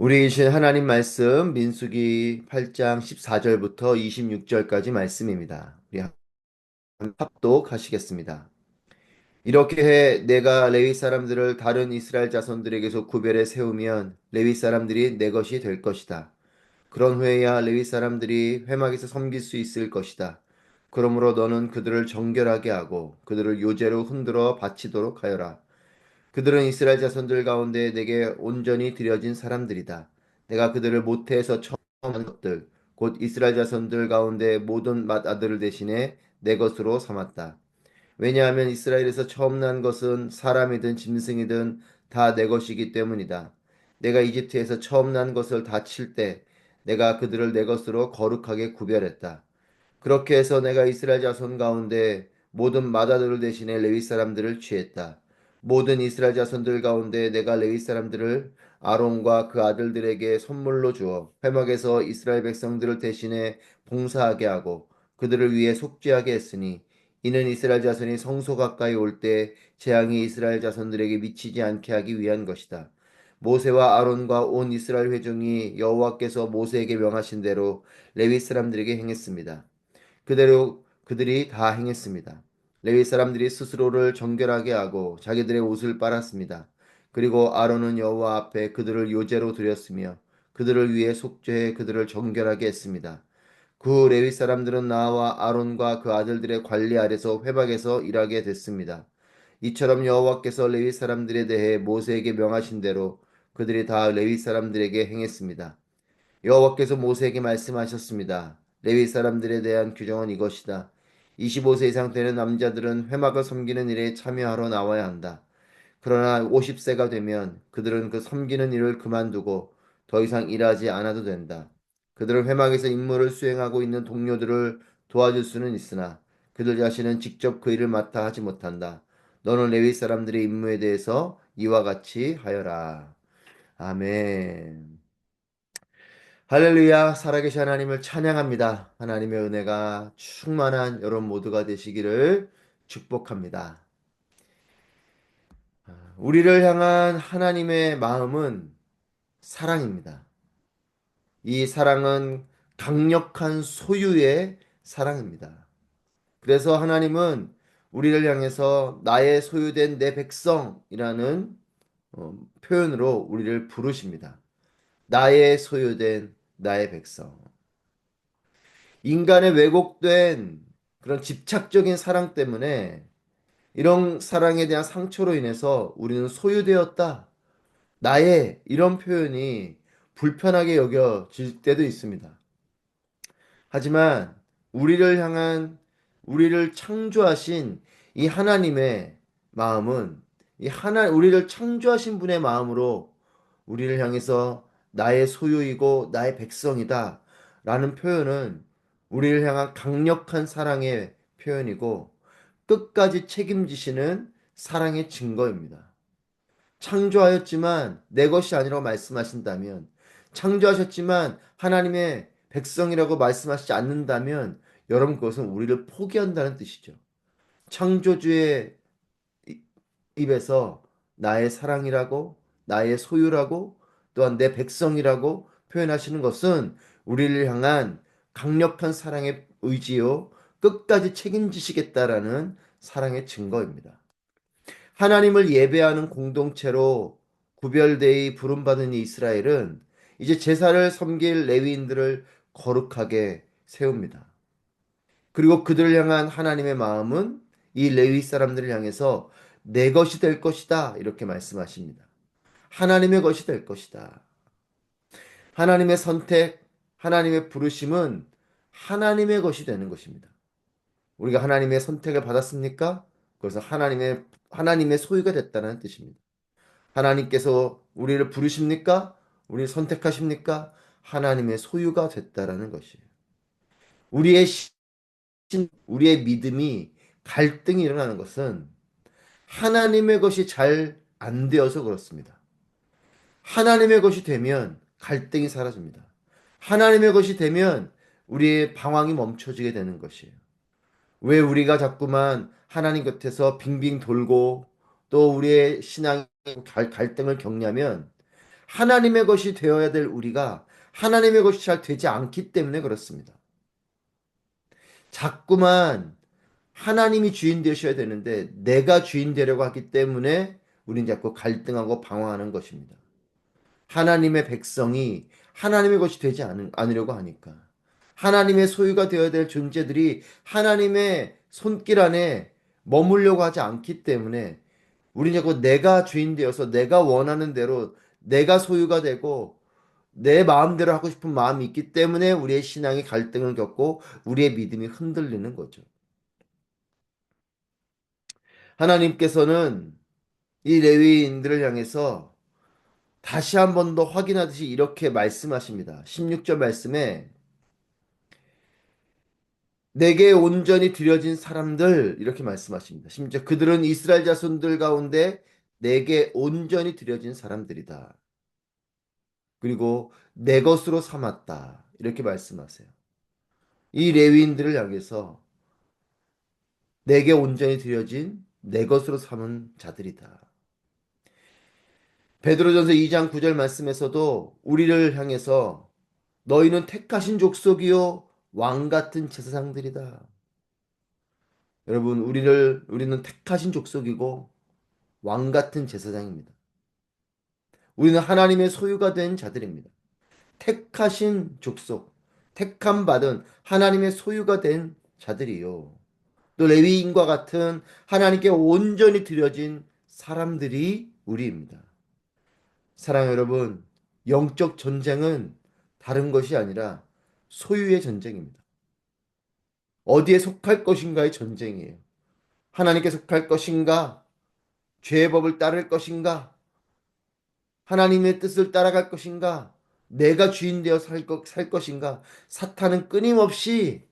우리 신 하나님 말씀 민수기 8장 14절부터 26절까지 말씀입니다. 우리 합독하시겠습니다. 이렇게 해 내가 레위 사람들을 다른 이스라엘 자손들에게서 구별해 세우면 레위 사람들이 내 것이 될 것이다. 그런 후에야 레위 사람들이 회막에서 섬길 수 있을 것이다. 그러므로 너는 그들을 정결하게 하고 그들을 요제로 흔들어 바치도록 하여라. 그들은 이스라엘 자손들 가운데 내게 온전히 드려진 사람들이다. 내가 그들을 모태에서 처음 한 것들, 곧 이스라엘 자손들 가운데 모든 맏아들을 대신해 내 것으로 삼았다. 왜냐하면 이스라엘에서 처음 난 것은 사람이든 짐승이든 다 내 것이기 때문이다. 내가 이집트에서 처음 난 것을 다 칠 때 내가 그들을 내 것으로 거룩하게 구별했다. 그렇게 해서 내가 이스라엘 자손 가운데 모든 맏아들을 대신해 레위 사람들을 취했다. 모든 이스라엘 자손들 가운데 내가 레위 사람들을 아론과 그 아들들에게 선물로 주어 회막에서 이스라엘 백성들을 대신해 봉사하게 하고 그들을 위해 속죄하게 했으니 이는 이스라엘 자손이 성소 가까이 올 때 재앙이 이스라엘 자손들에게 미치지 않게 하기 위한 것이다. 모세와 아론과 온 이스라엘 회중이 여호와께서 모세에게 명하신 대로 레위 사람들에게 행했습니다. 그대로 그들이 다 행했습니다. 레위 사람들이 스스로를 정결하게 하고 자기들의 옷을 빨았습니다. 그리고 아론은 여호와 앞에 그들을 요제로 드렸으며 그들을 위해 속죄해 그들을 정결하게 했습니다. 그 레위 사람들은 나와 아론과 그 아들들의 관리 아래서 회막에서 일하게 됐습니다. 이처럼 여호와께서 레위 사람들에 대해 모세에게 명하신 대로 그들이 다 레위 사람들에게 행했습니다. 여호와께서 모세에게 말씀하셨습니다. 레위 사람들에 대한 규정은 이것이다. 25세 이상 되는 남자들은 회막을 섬기는 일에 참여하러 나와야 한다. 그러나 50세가 되면 그들은 그 섬기는 일을 그만두고 더 이상 일하지 않아도 된다. 그들은 회막에서 임무를 수행하고 있는 동료들을 도와줄 수는 있으나 그들 자신은 직접 그 일을 맡아 하지 못한다. 너는 레위 사람들의 임무에 대해서 이와 같이 하여라. 아멘. 할렐루야, 살아계신 하나님을 찬양합니다. 하나님의 은혜가 충만한 여러분 모두가 되시기를 축복합니다. 우리를 향한 하나님의 마음은 사랑입니다. 이 사랑은 강력한 소유의 사랑입니다. 그래서 하나님은 우리를 향해서 나의 소유된 내 백성이라는 표현으로 우리를 부르십니다. 나의 소유된 나의 백성. 인간의 왜곡된 그런 집착적인 사랑 때문에 이런 사랑에 대한 상처로 인해서 우리는 소유되었다. 나의 이런 표현이 불편하게 여겨질 때도 있습니다. 하지만 우리를 향한 우리를 창조하신 이 하나님의 마음은 우리를 창조하신 분의 마음으로 우리를 향해서 나의 소유이고 나의 백성이다 라는 표현은 우리를 향한 강력한 사랑의 표현이고 끝까지 책임지시는 사랑의 증거입니다. 창조하였지만 내 것이 아니라고 말씀하신다면, 창조하셨지만 하나님의 백성이라고 말씀하시지 않는다면 여러분 그것은 우리를 포기한다는 뜻이죠. 창조주의 입에서 나의 사랑이라고, 나의 소유라고, 또한 내 백성이라고 표현하시는 것은 우리를 향한 강력한 사랑의 의지요, 끝까지 책임지시겠다라는 사랑의 증거입니다. 하나님을 예배하는 공동체로 구별되이 부름받은 이스라엘은 이제 제사를 섬길 레위인들을 거룩하게 세웁니다. 그리고 그들을 향한 하나님의 마음은 이 레위 사람들을 향해서 내 것이 될 것이다. 이렇게 말씀하십니다. 하나님의 것이 될 것이다. 하나님의 선택, 하나님의 부르심은 하나님의 것이 되는 것입니다. 우리가 하나님의 선택을 받았습니까? 그래서 하나님의 소유가 됐다는 뜻입니다. 하나님께서 우리를 부르십니까? 우리를 선택하십니까? 하나님의 소유가 됐다라는 것이에요. 우리의 우리의 믿음이 갈등이 일어나는 것은 하나님의 것이 잘 안 되어서 그렇습니다. 하나님의 것이 되면 갈등이 사라집니다. 하나님의 것이 되면 우리의 방황이 멈춰지게 되는 것이에요. 왜 우리가 자꾸만 하나님 곁에서 빙빙 돌고 또 우리의 신앙의 갈등을 겪냐면 하나님의 것이 되어야 될 우리가 하나님의 것이 잘 되지 않기 때문에 그렇습니다. 자꾸만 하나님이 주인 되셔야 되는데 내가 주인 되려고 하기 때문에 우리는 자꾸 갈등하고 방황하는 것입니다. 하나님의 백성이 하나님의 것이 되지 않으려고 하니까. 하나님의 소유가 되어야 될 존재들이 하나님의 손길 안에 머물려고 하지 않기 때문에 우리는 자꾸 내가 주인 되어서 내가 원하는 대로 내가 소유가 되고 내 마음대로 하고 싶은 마음이 있기 때문에 우리의 신앙이 갈등을 겪고 우리의 믿음이 흔들리는 거죠. 하나님께서는 이 레위인들을 향해서 다시 한 번 더 확인하듯이 이렇게 말씀하십니다. 16절 말씀에 내게 온전히 드려진 사람들 이렇게 말씀하십니다. 심지어 그들은 이스라엘 자손들 가운데 내게 온전히 드려진 사람들이다. 그리고 내 것으로 삼았다. 이렇게 말씀하세요. 이 레위인들을 향해서 내게 온전히 드려진 내 것으로 삼은 자들이다. 베드로전서 2장 9절 말씀에서도 우리를 향해서 너희는 택하신 족속이요 왕 같은 제사장들이다. 여러분 우리는 택하신 족속이고 왕 같은 제사장입니다. 우리는 하나님의 소유가 된 자들입니다. 택하신 족속, 택함 받은 하나님의 소유가 된 자들이요. 또 레위인과 같은 하나님께 온전히 드려진 사람들이 우리입니다. 사랑 여러분, 영적 전쟁은 다른 것이 아니라 소유의 전쟁입니다. 어디에 속할 것인가의 전쟁이에요. 하나님께 속할 것인가? 죄의 법을 따를 것인가? 하나님의 뜻을 따라갈 것인가? 내가 주인 되어 살 것인가? 사탄은 끊임없이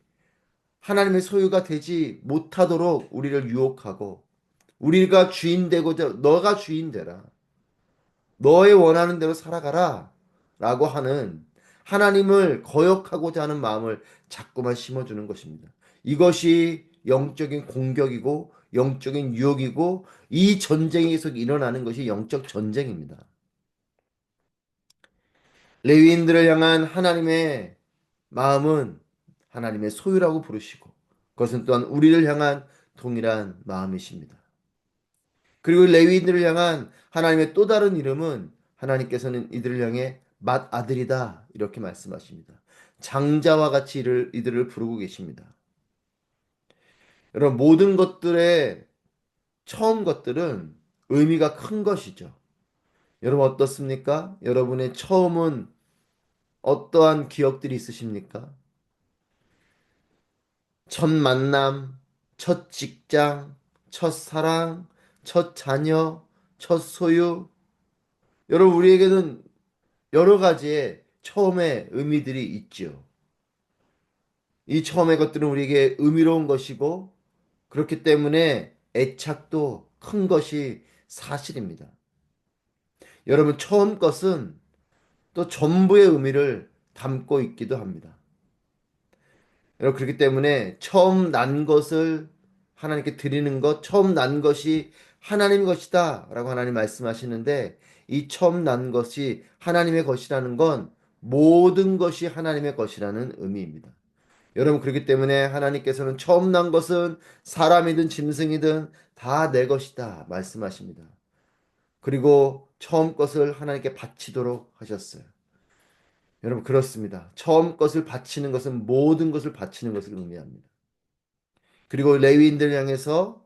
하나님의 소유가 되지 못하도록 우리를 유혹하고 우리가 주인 되고자 너가 주인 되라. 너의 원하는 대로 살아가라. 라고 하는 하나님을 거역하고자 하는 마음을 자꾸만 심어주는 것입니다. 이것이 영적인 공격이고 영적인 유혹이고 이 전쟁이 계속 일어나는 것이 영적 전쟁입니다. 레위인들을 향한 하나님의 마음은 하나님의 소유라고 부르시고 그것은 또한 우리를 향한 동일한 마음이십니다. 그리고 레위인들을 향한 하나님의 또 다른 이름은 하나님께서는 이들을 향해 맏아들이다 이렇게 말씀하십니다. 장자와 같이 이들을 부르고 계십니다. 여러분 모든 것들의 처음 것들은 의미가 큰 것이죠. 여러분 어떻습니까? 여러분의 처음은 어떠한 기억들이 있으십니까? 첫 만남, 첫 직장, 첫 사랑, 첫 자녀, 첫 소유. 여러분, 우리에게는 여러 가지의 처음의 의미들이 있지요. 이 처음의 것들은 우리에게 의미로운 것이고, 그렇기 때문에 애착도 큰 것이 사실입니다. 여러분, 처음 것은 또 전부의 의미를 담고 있기도 합니다. 여러분, 그렇기 때문에 처음 난 것을 하나님께 드리는 것, 처음 난 것이 하나님의 것이다 라고 하나님 말씀하시는데 이 처음 난 것이 하나님의 것이라는 건 모든 것이 하나님의 것이라는 의미입니다. 여러분, 그렇기 때문에 하나님께서는 처음 난 것은 사람이든 짐승이든 다 내 것이다 말씀하십니다. 그리고 처음 것을 하나님께 바치도록 하셨어요. 여러분, 그렇습니다. 처음 것을 바치는 것은 모든 것을 바치는 것을 의미합니다. 그리고 레위인들을 향해서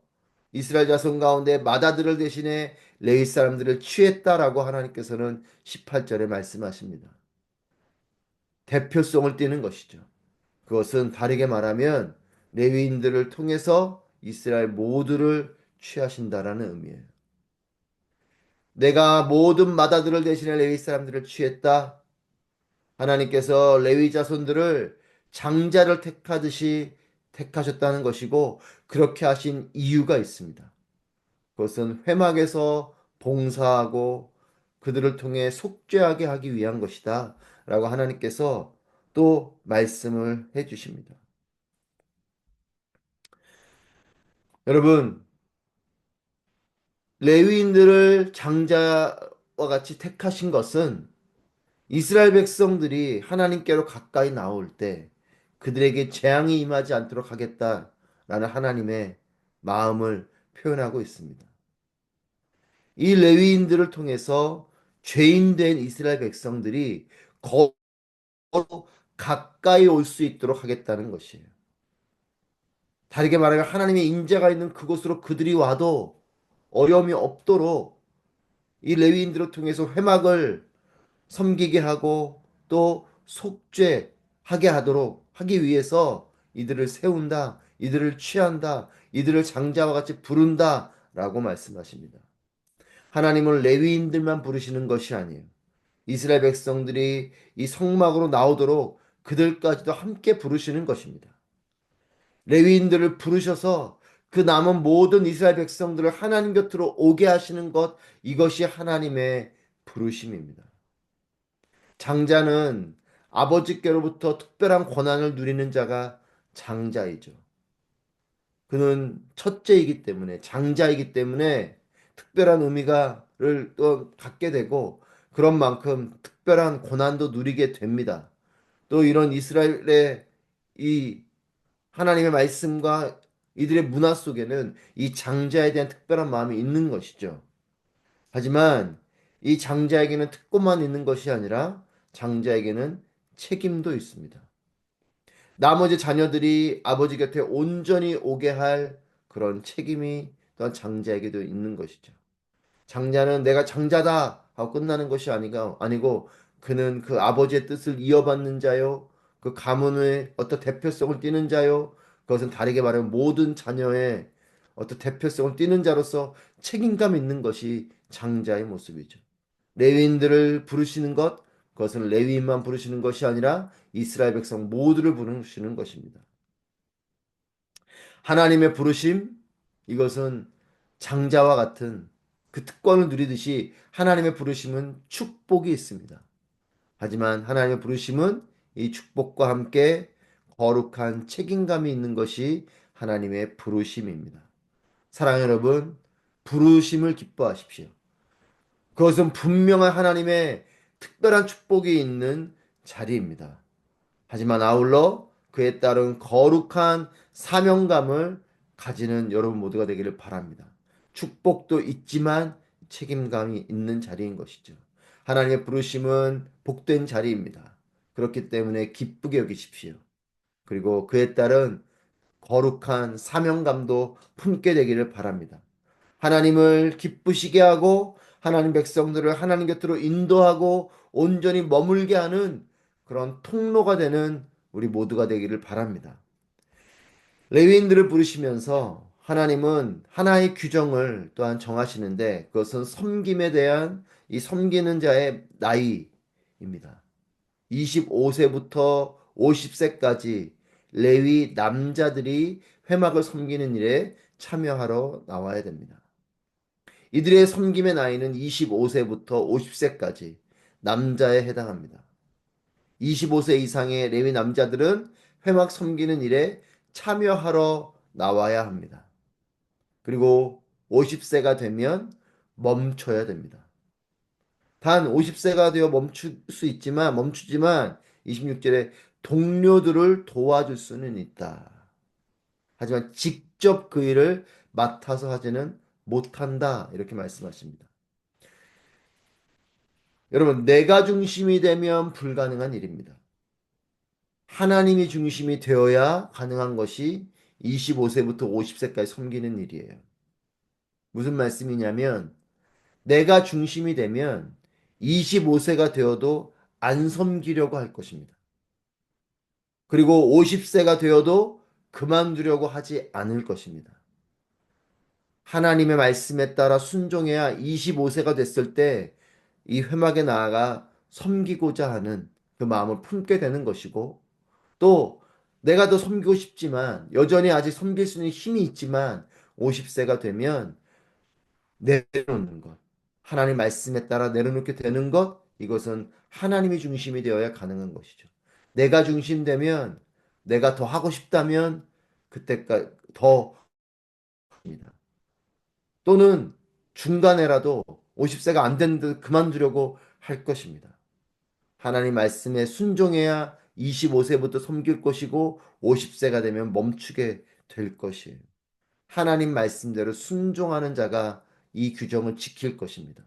이스라엘 자손 가운데 맏아들을 대신해 레위 사람들을 취했다라고 하나님께서는 18절에 말씀하십니다. 대표성을 띠는 것이죠. 그것은 다르게 말하면 레위인들을 통해서 이스라엘 모두를 취하신다라는 의미예요. 내가 모든 맏아들을 대신해 레위 사람들을 취했다. 하나님께서 레위 자손들을 장자를 택하듯이 택하셨다는 것이고 그렇게 하신 이유가 있습니다. 그것은 회막에서 봉사하고 그들을 통해 속죄하게 하기 위한 것이다. 라고 하나님께서 또 말씀을 해 주십니다. 여러분, 레위인들을 장자 같이 택하신 것은 이스라엘 백성들이 하나님께로 가까이 나올 때 그들에게 재앙이 임하지 않도록 하겠다라는 하나님의 마음을 표현하고 있습니다. 이 레위인들을 통해서 죄인된 이스라엘 백성들이 거로 가까이 올 수 있도록 하겠다는 것이에요. 다르게 말하면 하나님의 인자가 있는 그곳으로 그들이 와도 어려움이 없도록 이 레위인들을 통해서 회막을 섬기게 하고 또 속죄하게 하도록 하기 위해서 이들을 세운다, 이들을 취한다, 이들을 장자와 같이 부른다 라고 말씀하십니다. 하나님은 레위인들만 부르시는 것이 아니에요. 이스라엘 백성들이 이 성막으로 나오도록 그들까지도 함께 부르시는 것입니다. 레위인들을 부르셔서 그 남은 모든 이스라엘 백성들을 하나님 곁으로 오게 하시는 것, 이것이 하나님의 부르심입니다. 장자는 아버지께로부터 특별한 권한을 누리는 자가 장자이죠. 그는 첫째이기 때문에, 장자이기 때문에 특별한 의미가를 또 갖게 되고 그런 만큼 특별한 권한도 누리게 됩니다. 또 이런 이스라엘의 이 하나님의 말씀과 이들의 문화 속에는 이 장자에 대한 특별한 마음이 있는 것이죠. 하지만 이 장자에게는 특권만 있는 것이 아니라 장자에게는 책임도 있습니다. 나머지 자녀들이 아버지 곁에 온전히 오게 할 그런 책임이 또한 장자에게도 있는 것이죠. 장자는 내가 장자다 하고 끝나는 것이 아니고 그는 그 아버지의 뜻을 이어받는 자요. 그 가문의 어떤 대표성을 띠는 자요. 그것은 다르게 말하면 모든 자녀의 어떤 대표성을 띠는 자로서 책임감 있는 것이 장자의 모습이죠. 레위인들을 부르시는 것, 그것은 레위인만 부르시는 것이 아니라 이스라엘 백성 모두를 부르시는 것입니다. 하나님의 부르심, 이것은 장자와 같은 그 특권을 누리듯이 하나님의 부르심은 축복이 있습니다. 하지만 하나님의 부르심은 이 축복과 함께 거룩한 책임감이 있는 것이 하나님의 부르심입니다. 사랑하는 여러분, 부르심을 기뻐하십시오. 그것은 분명한 하나님의 특별한 축복이 있는 자리입니다. 하지만 아울러 그에 따른 거룩한 사명감을 가지는 여러분 모두가 되기를 바랍니다. 축복도 있지만 책임감이 있는 자리인 것이죠. 하나님의 부르심은 복된 자리입니다. 그렇기 때문에 기쁘게 여기십시오. 그리고 그에 따른 거룩한 사명감도 품게 되기를 바랍니다. 하나님을 기쁘시게 하고 하나님 백성들을 하나님 곁으로 인도하고 온전히 머물게 하는 그런 통로가 되는 우리 모두가 되기를 바랍니다. 레위인들을 부르시면서 하나님은 하나의 규정을 또한 정하시는데 그것은 섬김에 대한 이 섬기는 자의 나이입니다. 25세부터 50세까지 레위 남자들이 회막을 섬기는 일에 참여하러 나와야 됩니다. 이들의 섬김의 나이는 25세부터 50세까지 남자에 해당합니다. 25세 이상의 레위 남자들은 회막 섬기는 일에 참여하러 나와야 합니다. 그리고 50세가 되면 멈춰야 됩니다. 단 50세가 되어 멈추지만 26절에 동료들을 도와줄 수는 있다. 하지만 직접 그 일을 맡아서 하지는 못한다. 이렇게 말씀하십니다. 여러분, 내가 중심이 되면 불가능한 일입니다. 하나님이 중심이 되어야 가능한 것이 25세부터 50세까지 섬기는 일이에요. 무슨 말씀이냐면, 내가 중심이 되면 25세가 되어도 안 섬기려고 할 것입니다. 그리고 50세가 되어도 그만두려고 하지 않을 것입니다. 하나님의 말씀에 따라 순종해야 25세가 됐을 때 이 회막에 나아가 섬기고자 하는 그 마음을 품게 되는 것이고 또 내가 더 섬기고 싶지만 여전히 아직 섬길 수 있는 힘이 있지만 50세가 되면 내려놓는 것. 하나님 말씀에 따라 내려놓게 되는 것. 이것은 하나님이 중심이 되어야 가능한 것이죠. 내가 중심되면 내가 더 하고 싶다면 그때까지 더 합니다. 또는 중간에라도 50세가 안 됐는데 그만두려고 할 것입니다. 하나님 말씀에 순종해야 25세부터 섬길 것이고 50세가 되면 멈추게 될 것이에요. 하나님 말씀대로 순종하는 자가 이 규정을 지킬 것입니다.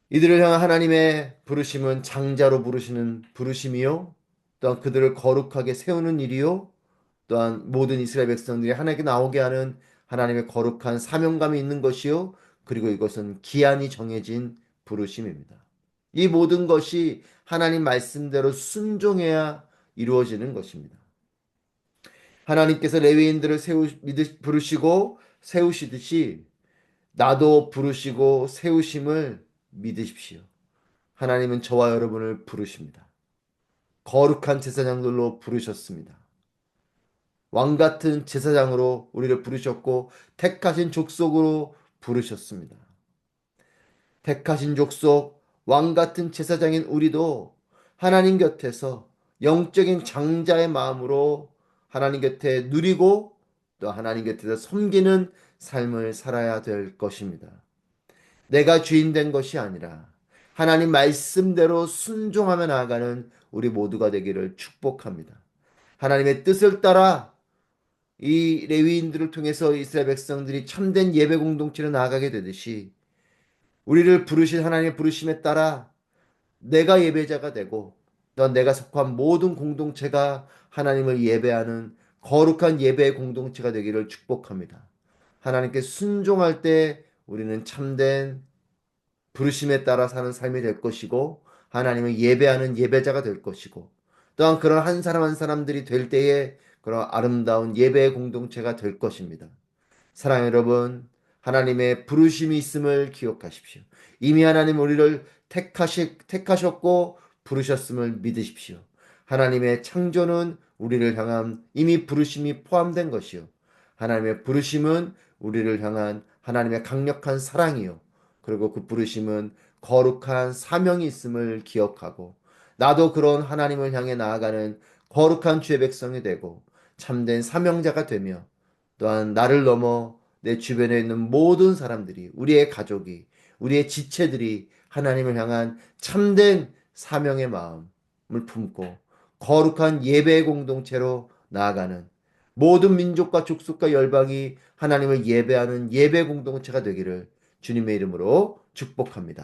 이들을 향한 하나님의 부르심은 장자로 부르시는 부르심이요. 또한 그들을 거룩하게 세우는 일이요. 또한 모든 이스라엘 백성들이 하나님께 나오게 하는 하나님의 거룩한 사명감이 있는 것이요. 그리고 이것은 기한이 정해진 부르심입니다. 이 모든 것이 하나님 말씀대로 순종해야 이루어지는 것입니다. 하나님께서 레위인들을 부르시고 세우시듯이 나도 부르시고 세우심을 믿으십시오. 하나님은 저와 여러분을 부르십니다. 거룩한 제사장들로 부르셨습니다. 왕 같은 제사장으로 우리를 부르셨고 택하신 족속으로 부르셨습니다. 택하신 족속, 왕 같은 제사장인 우리도 하나님 곁에서 영적인 장자의 마음으로 하나님 곁에 누리고 또 하나님 곁에서 섬기는 삶을 살아야 될 것입니다. 내가 주인 된 것이 아니라 하나님 말씀대로 순종하며 나아가는 우리 모두가 되기를 축복합니다. 하나님의 뜻을 따라 이 레위인들을 통해서 이스라엘 백성들이 참된 예배 공동체로 나아가게 되듯이 우리를 부르신 하나님의 부르심에 따라 내가 예배자가 되고 또 내가 속한 모든 공동체가 하나님을 예배하는 거룩한 예배의 공동체가 되기를 축복합니다. 하나님께 순종할 때 우리는 참된 부르심에 따라 사는 삶이 될 것이고 하나님을 예배하는 예배자가 될 것이고 또한 그런 한 사람 한 사람들이 될 때에 그런 아름다운 예배의 공동체가 될 것입니다. 사랑하는 여러분, 하나님의 부르심이 있음을 기억하십시오. 이미 하나님 우리를 택하셨고 부르셨음을 믿으십시오. 하나님의 창조는 우리를 향한 이미 부르심이 포함된 것이요. 하나님의 부르심은 우리를 향한 하나님의 강력한 사랑이요. 그리고 그 부르심은 거룩한 사명이 있음을 기억하고 나도 그런 하나님을 향해 나아가는 거룩한 주의 백성이 되고 참된 사명자가 되며 또한 나를 넘어 내 주변에 있는 모든 사람들이, 우리의 가족이, 우리의 지체들이 하나님을 향한 참된 사명의 마음을 품고 거룩한 예배의 공동체로 나아가는 모든 민족과 족속과 열방이 하나님을 예배하는 예배 공동체가 되기를 주님의 이름으로 축복합니다.